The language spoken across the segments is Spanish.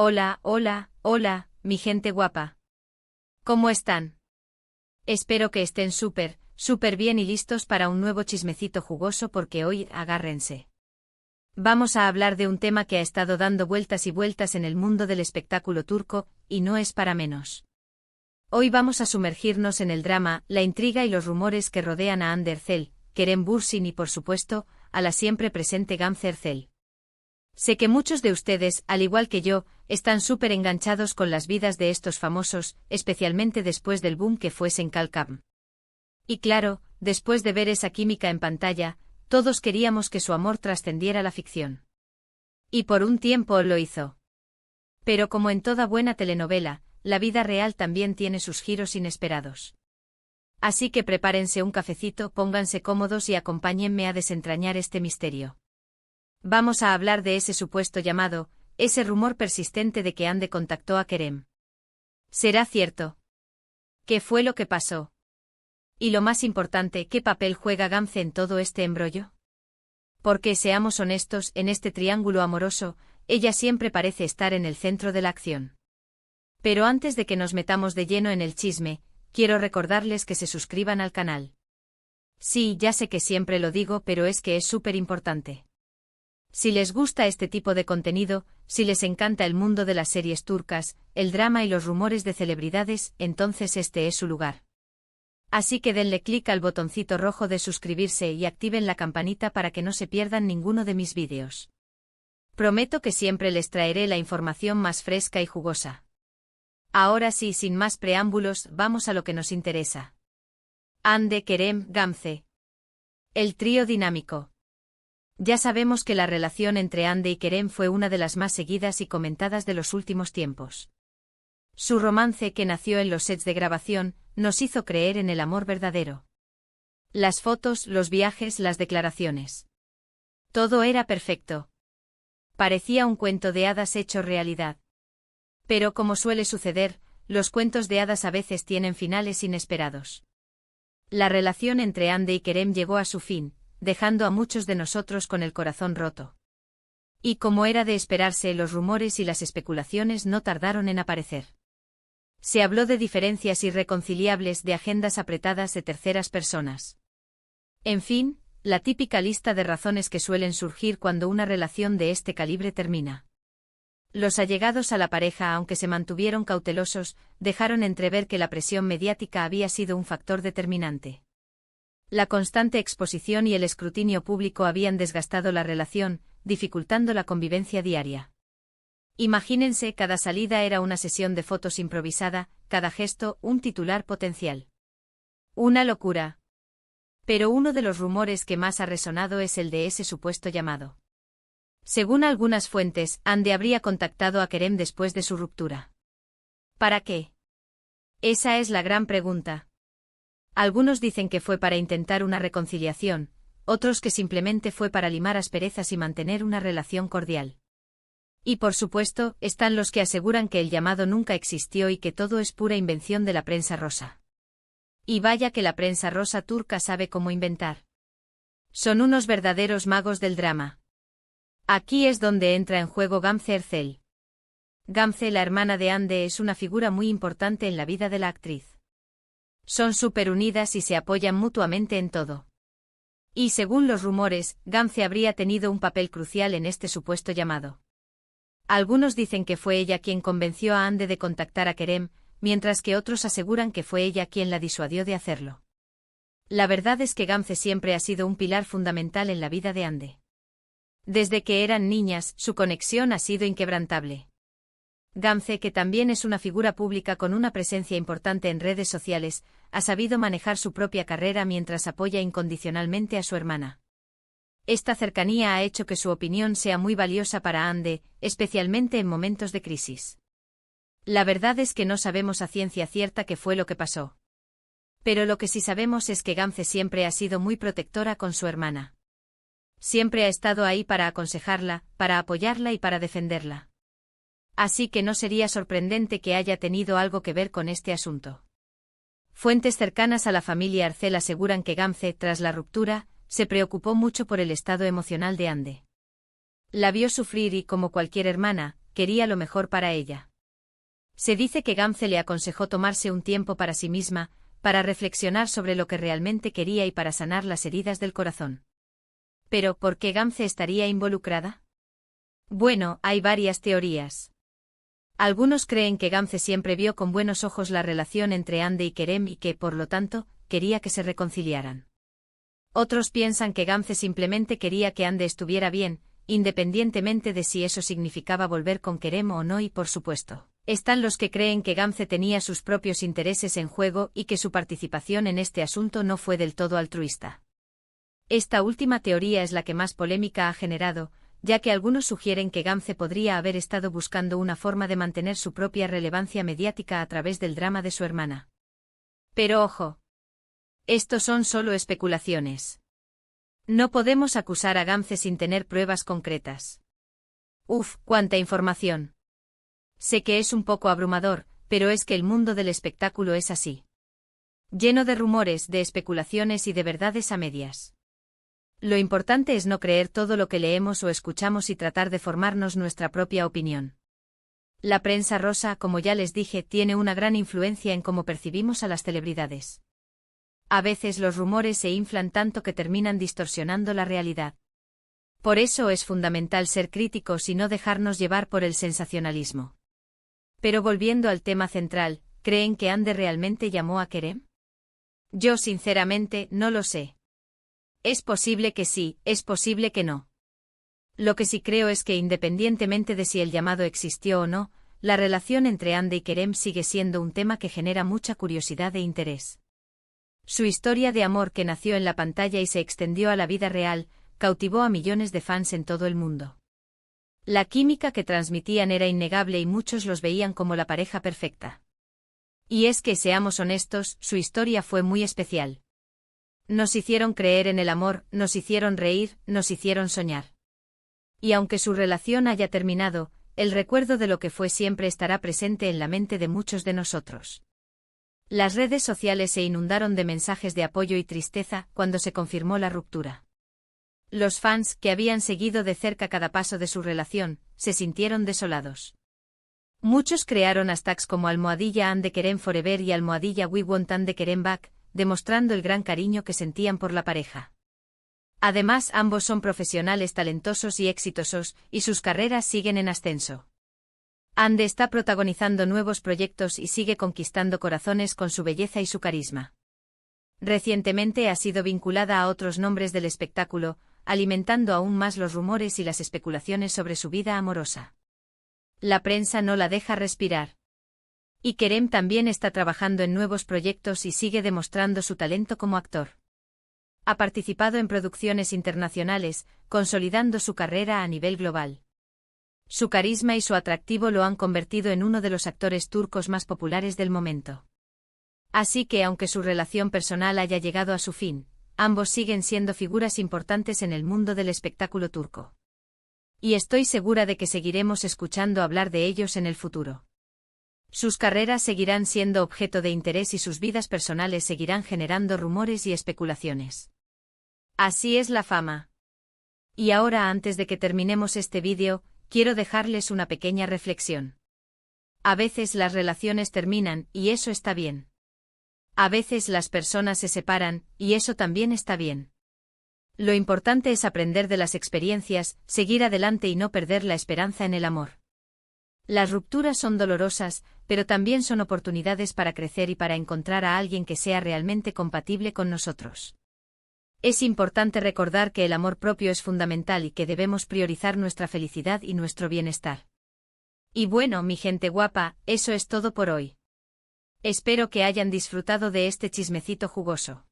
Hola, hola, hola, mi gente guapa. ¿Cómo están? Espero que estén súper bien y listos para un nuevo chismecito jugoso porque hoy, agárrense. Vamos a hablar de un tema que ha estado dando vueltas y vueltas en el mundo del espectáculo turco, y no es para menos. Hoy vamos a sumergirnos en el drama, la intriga y los rumores que rodean a Hande Erçel, Kerem Bürsin y por supuesto, a la siempre presente Gamze Erçel. Sé que muchos de ustedes, al igual que yo, están súper enganchados con las vidas de estos famosos, especialmente después del boom que fue Senkalkam. Y claro, después de ver esa química en pantalla, todos queríamos que su amor trascendiera la ficción. Y por un tiempo lo hizo. Pero como en toda buena telenovela, la vida real también tiene sus giros inesperados. Así que prepárense un cafecito, pónganse cómodos y acompáñenme a desentrañar este misterio. Vamos a hablar de ese supuesto llamado, ese rumor persistente de que Hande contactó a Kerem. ¿Será cierto? ¿Qué fue lo que pasó? Y lo más importante, ¿qué papel juega Gamze en todo este embrollo? Porque, seamos honestos, en este triángulo amoroso, ella siempre parece estar en el centro de la acción. Pero antes de que nos metamos de lleno en el chisme, quiero recordarles que se suscriban al canal. Sí, ya sé que siempre lo digo, pero es que es súper importante. Si les gusta este tipo de contenido, si les encanta el mundo de las series turcas, el drama y los rumores de celebridades, entonces este es su lugar. Así que denle clic al botoncito rojo de suscribirse y activen la campanita para que no se pierdan ninguno de mis vídeos. Prometo que siempre les traeré la información más fresca y jugosa. Ahora sí, sin más preámbulos, vamos a lo que nos interesa. Hande, Kerem, Gamze. El trío dinámico. Ya sabemos que la relación entre Hande y Kerem fue una de las más seguidas y comentadas de los últimos tiempos. Su romance, que nació en los sets de grabación, nos hizo creer en el amor verdadero. Las fotos, los viajes, las declaraciones. Todo era perfecto. Parecía un cuento de hadas hecho realidad. Pero como suele suceder, los cuentos de hadas a veces tienen finales inesperados. La relación entre Hande y Kerem llegó a su fin, dejando a muchos de nosotros con el corazón roto. Y como era de esperarse, los rumores y las especulaciones no tardaron en aparecer. Se habló de diferencias irreconciliables, de agendas apretadas de terceras personas. En fin, la típica lista de razones que suelen surgir cuando una relación de este calibre termina. Los allegados a la pareja, aunque se mantuvieron cautelosos, dejaron entrever que la presión mediática había sido un factor determinante. La constante exposición y el escrutinio público habían desgastado la relación, dificultando la convivencia diaria. Imagínense, cada salida era una sesión de fotos improvisada, cada gesto, un titular potencial. Una locura. Pero uno de los rumores que más ha resonado es el de ese supuesto llamado. Según algunas fuentes, Hande habría contactado a Kerem después de su ruptura. ¿Para qué? Esa es la gran pregunta. Algunos dicen que fue para intentar una reconciliación, otros que simplemente fue para limar asperezas y mantener una relación cordial. Y por supuesto, están los que aseguran que el llamado nunca existió y que todo es pura invención de la prensa rosa. Y vaya que la prensa rosa turca sabe cómo inventar. Son unos verdaderos magos del drama. Aquí es donde entra en juego Gamze Erçel. Gamze, la hermana de Hande, es una figura muy importante en la vida de la actriz. Son súper unidas y se apoyan mutuamente en todo. Y según los rumores, Gamze habría tenido un papel crucial en este supuesto llamado. Algunos dicen que fue ella quien convenció a Hande de contactar a Kerem, mientras que otros aseguran que fue ella quien la disuadió de hacerlo. La verdad es que Gamze siempre ha sido un pilar fundamental en la vida de Hande. Desde que eran niñas, su conexión ha sido inquebrantable. Gamze, que también es una figura pública con una presencia importante en redes sociales, ha sabido manejar su propia carrera mientras apoya incondicionalmente a su hermana. Esta cercanía ha hecho que su opinión sea muy valiosa para Hande, especialmente en momentos de crisis. La verdad es que no sabemos a ciencia cierta qué fue lo que pasó. Pero lo que sí sabemos es que Gamze siempre ha sido muy protectora con su hermana. Siempre ha estado ahí para aconsejarla, para apoyarla y para defenderla. Así que no sería sorprendente que haya tenido algo que ver con este asunto. Fuentes cercanas a la familia Erçel aseguran que Gamze, tras la ruptura, se preocupó mucho por el estado emocional de Hande. La vio sufrir y, como cualquier hermana, quería lo mejor para ella. Se dice que Gamze le aconsejó tomarse un tiempo para sí misma, para reflexionar sobre lo que realmente quería y para sanar las heridas del corazón. Pero, ¿por qué Gamze estaría involucrada? Bueno, hay varias teorías. Algunos creen que Gamze siempre vio con buenos ojos la relación entre Hande y Kerem y que, por lo tanto, quería que se reconciliaran. Otros piensan que Gamze simplemente quería que Hande estuviera bien, independientemente de si eso significaba volver con Kerem o no y por supuesto, están los que creen que Gamze tenía sus propios intereses en juego y que su participación en este asunto no fue del todo altruista. Esta última teoría es la que más polémica ha generado, ya que algunos sugieren que Gamze podría haber estado buscando una forma de mantener su propia relevancia mediática a través del drama de su hermana. Pero ojo. Estos son solo especulaciones. No podemos acusar a Gamze sin tener pruebas concretas. Uf, cuánta información. Sé que es un poco abrumador, pero es que el mundo del espectáculo es así. Lleno de rumores, de especulaciones y de verdades a medias. Lo importante es no creer todo lo que leemos o escuchamos y tratar de formarnos nuestra propia opinión. La prensa rosa, como ya les dije, tiene una gran influencia en cómo percibimos a las celebridades. A veces los rumores se inflan tanto que terminan distorsionando la realidad. Por eso es fundamental ser críticos y no dejarnos llevar por el sensacionalismo. Pero volviendo al tema central, ¿creen que Hande realmente llamó a Kerem? Yo sinceramente no lo sé. Es posible que sí, es posible que no. Lo que sí creo es que independientemente de si el llamado existió o no, la relación entre Hande y Kerem sigue siendo un tema que genera mucha curiosidad e interés. Su historia de amor que nació en la pantalla y se extendió a la vida real, cautivó a millones de fans en todo el mundo. La química que transmitían era innegable y muchos los veían como la pareja perfecta. Y es que, seamos honestos, su historia fue muy especial. Nos hicieron creer en el amor, nos hicieron reír, nos hicieron soñar. Y aunque su relación haya terminado, el recuerdo de lo que fue siempre estará presente en la mente de muchos de nosotros. Las redes sociales se inundaron de mensajes de apoyo y tristeza cuando se confirmó la ruptura. Los fans, que habían seguido de cerca cada paso de su relación, se sintieron desolados. Muchos crearon hashtags como #Hande Kerem Forever y #We Want Hande Kerem Back, demostrando el gran cariño que sentían por la pareja. Además, ambos son profesionales talentosos y exitosos, y sus carreras siguen en ascenso. Hande está protagonizando nuevos proyectos y sigue conquistando corazones con su belleza y su carisma. Recientemente ha sido vinculada a otros nombres del espectáculo, alimentando aún más los rumores y las especulaciones sobre su vida amorosa. La prensa no la deja respirar. Y Kerem también está trabajando en nuevos proyectos y sigue demostrando su talento como actor. Ha participado en producciones internacionales, consolidando su carrera a nivel global. Su carisma y su atractivo lo han convertido en uno de los actores turcos más populares del momento. Así que, aunque su relación personal haya llegado a su fin, ambos siguen siendo figuras importantes en el mundo del espectáculo turco. Y estoy segura de que seguiremos escuchando hablar de ellos en el futuro. Sus carreras seguirán siendo objeto de interés y sus vidas personales seguirán generando rumores y especulaciones. Así es la fama. Y ahora, antes de que terminemos este vídeo, quiero dejarles una pequeña reflexión. A veces las relaciones terminan, y eso está bien. A veces las personas se separan, y eso también está bien. Lo importante es aprender de las experiencias, seguir adelante y no perder la esperanza en el amor. Las rupturas son dolorosas, pero también son oportunidades para crecer y para encontrar a alguien que sea realmente compatible con nosotros. Es importante recordar que el amor propio es fundamental y que debemos priorizar nuestra felicidad y nuestro bienestar. Y bueno, mi gente guapa, eso es todo por hoy. Espero que hayan disfrutado de este chismecito jugoso.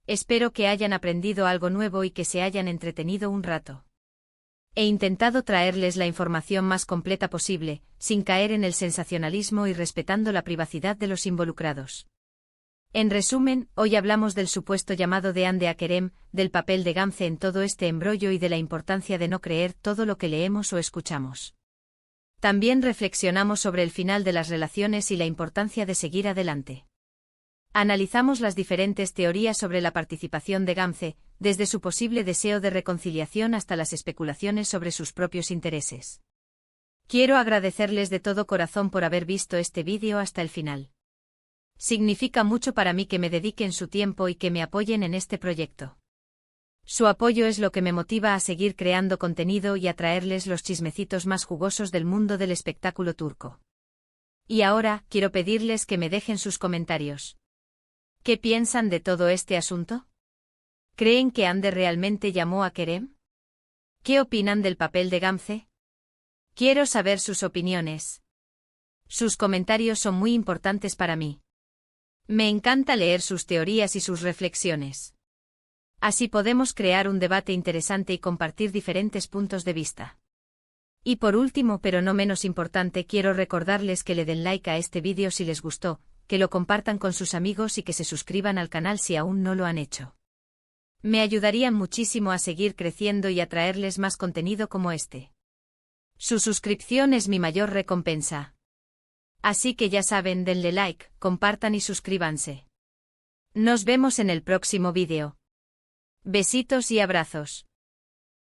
Espero que hayan aprendido algo nuevo y que se hayan entretenido un rato. He intentado traerles la información más completa posible, sin caer en el sensacionalismo y respetando la privacidad de los involucrados. En resumen, hoy hablamos del supuesto llamado de Hande a Kerem, del papel de Gamze en todo este embrollo y de la importancia de no creer todo lo que leemos o escuchamos. También reflexionamos sobre el final de las relaciones y la importancia de seguir adelante. Analizamos las diferentes teorías sobre la participación de Gamze, desde su posible deseo de reconciliación hasta las especulaciones sobre sus propios intereses. Quiero agradecerles de todo corazón por haber visto este vídeo hasta el final. Significa mucho para mí que me dediquen su tiempo y que me apoyen en este proyecto. Su apoyo es lo que me motiva a seguir creando contenido y a traerles los chismecitos más jugosos del mundo del espectáculo turco. Y ahora, quiero pedirles que me dejen sus comentarios. ¿Qué piensan de todo este asunto? ¿Creen que Hande realmente llamó a Kerem? ¿Qué opinan del papel de Gamze? Quiero saber sus opiniones. Sus comentarios son muy importantes para mí. Me encanta leer sus teorías y sus reflexiones. Así podemos crear un debate interesante y compartir diferentes puntos de vista. Y por último, pero no menos importante, quiero recordarles que le den like a este vídeo si les gustó, que lo compartan con sus amigos y que se suscriban al canal si aún no lo han hecho. Me ayudarían muchísimo a seguir creciendo y a traerles más contenido como este. Su suscripción es mi mayor recompensa. Así que ya saben, denle like, compartan y suscríbanse. Nos vemos en el próximo vídeo. Besitos y abrazos.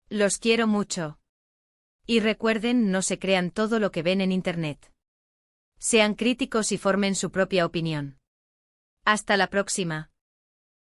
Los quiero mucho. Y recuerden, no se crean todo lo que ven en internet. Sean críticos y formen su propia opinión. Hasta la próxima.